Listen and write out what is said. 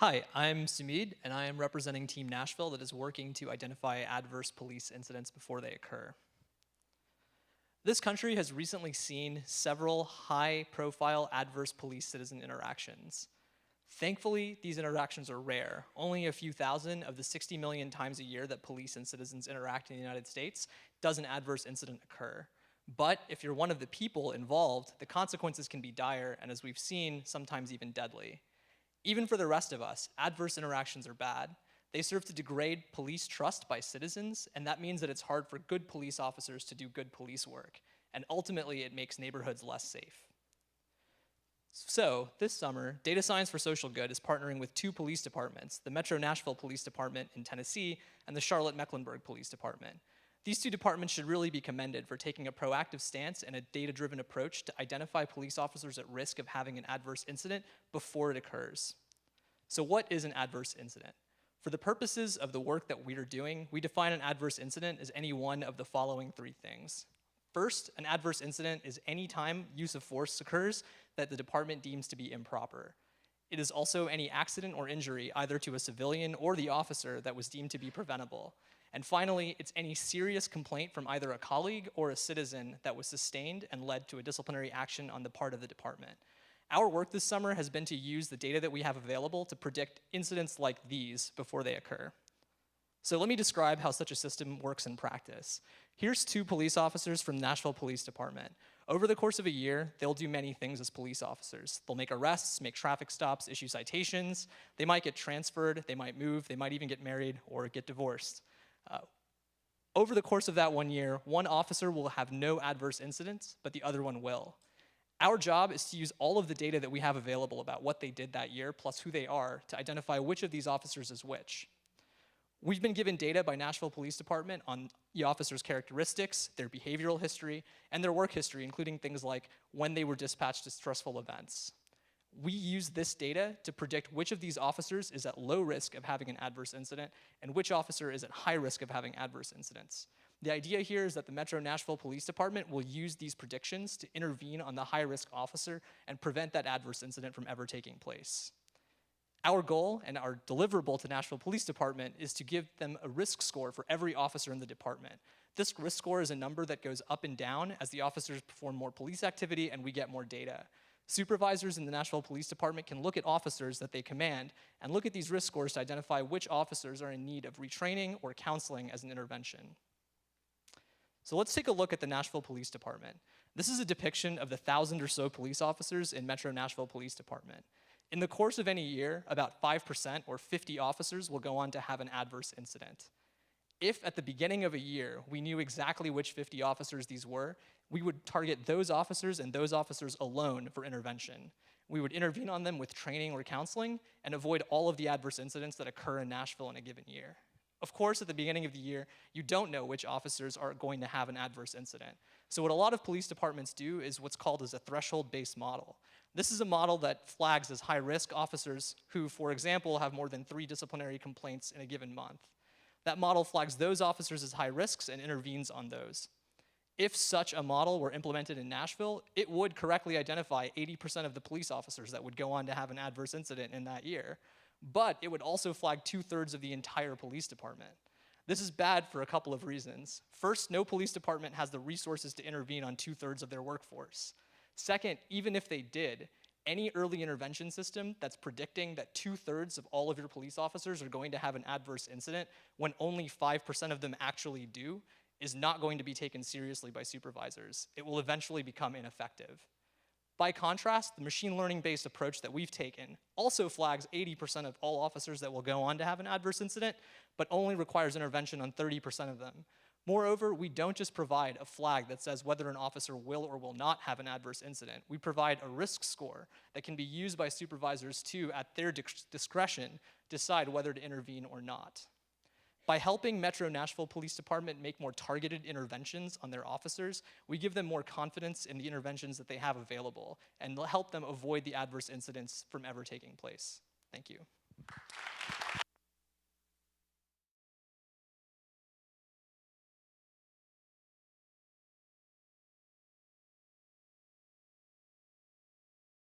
Hi, I'm Sumid, and I am representing Team Nashville that is working to identify adverse police incidents before they occur. This country has recently seen several high-profile adverse police-citizen interactions. Thankfully, these interactions are rare. Only a few thousand of the 60 million times a year that police and citizens interact in the United States does an adverse incident occur. But if you're one of the people involved, the consequences can be dire, and as we've seen, sometimes even deadly. Even for the rest of us, adverse interactions are bad. They serve to degrade police trust by citizens, and that means that it's hard for good police officers to do good police work, and ultimately it makes neighborhoods less safe. So, this summer, Data Science for Social Good is partnering with two police departments, the Metro Nashville Police Department in Tennessee and the Charlotte-Mecklenburg Police Department. These two departments should really be commended for taking a proactive stance and a data-driven approach to identify police officers at risk of having an adverse incident before it occurs. So what is an adverse incident? For the purposes of the work that we are doing, we define an adverse incident as any one of the following three things. First, an adverse incident is any time use of force occurs that the department deems to be improper. It is also any accident or injury either to a civilian or the officer that was deemed to be preventable. And finally, it's any serious complaint from either a colleague or a citizen that was sustained and led to a disciplinary action on the part of the department. Our work this summer has been to use the data that we have available to predict incidents like these before they occur. So let me describe how such a system works in practice. Here's two police officers from the Nashville Police Department. Over the course of a year, they'll do many things as police officers. They'll make arrests, make traffic stops, issue citations. They might get transferred, they might move, they might even get married or get divorced. Over the course of that 1 year, one officer will have no adverse incidents, but the other one will. Our job is to use all of the data that we have available about what they did that year, plus who they are, to identify which of these officers is which. We've been given data by Nashville Police Department on the officers' characteristics, their behavioral history, and their work history, including things like when they were dispatched to stressful events. We use this data to predict which of these officers is at low risk of having an adverse incident and which officer is at high risk of having adverse incidents. The idea here is that the Metro Nashville Police Department will use these predictions to intervene on the high-risk officer and prevent that adverse incident from ever taking place. Our goal and our deliverable to Nashville Police Department is to give them a risk score for every officer in the department. This risk score is a number that goes up and down as the officers perform more police activity and we get more data. Supervisors in the Nashville Police Department can look at officers that they command and look at these risk scores to identify which officers are in need of retraining or counseling as an intervention. So let's take a look at the Nashville Police Department. This is a depiction of the 1,000 or so police officers in Metro Nashville Police Department. In the course of any year, about 5% or 50 officers will go on to have an adverse incident. If at the beginning of a year we knew exactly which 50 officers these were, we would target those officers and those officers alone for intervention. We would intervene on them with training or counseling and avoid all of the adverse incidents that occur in Nashville in a given year. Of course, at the beginning of the year, you don't know which officers are going to have an adverse incident. So what a lot of police departments do is what's called as a threshold-based model. This is a model that flags as high-risk officers who, for example, have more than 3 disciplinary complaints in a given month. That model flags those officers as high risks and intervenes on those. If such a model were implemented in Nashville, it would correctly identify 80% of the police officers that would go on to have an adverse incident in that year. But it would also flag 2/3 of the entire police department. This is bad for a couple of reasons. First, no police department has the resources to intervene on 2/3 of their workforce. Second, even if they did, any early intervention system that's predicting that 2/3 of all of your police officers are going to have an adverse incident when only 5% of them actually do is not going to be taken seriously by supervisors. It will eventually become ineffective. By contrast, the machine learning-based approach that we've taken also flags 80% of all officers that will go on to have an adverse incident, but only requires intervention on 30% of them. Moreover, we don't just provide a flag that says whether an officer will or will not have an adverse incident. We provide a risk score that can be used by supervisors to, at their discretion, decide whether to intervene or not. By helping Metro Nashville Police Department make more targeted interventions on their officers, we give them more confidence in the interventions that they have available and help them avoid the adverse incidents from ever taking place. Thank you.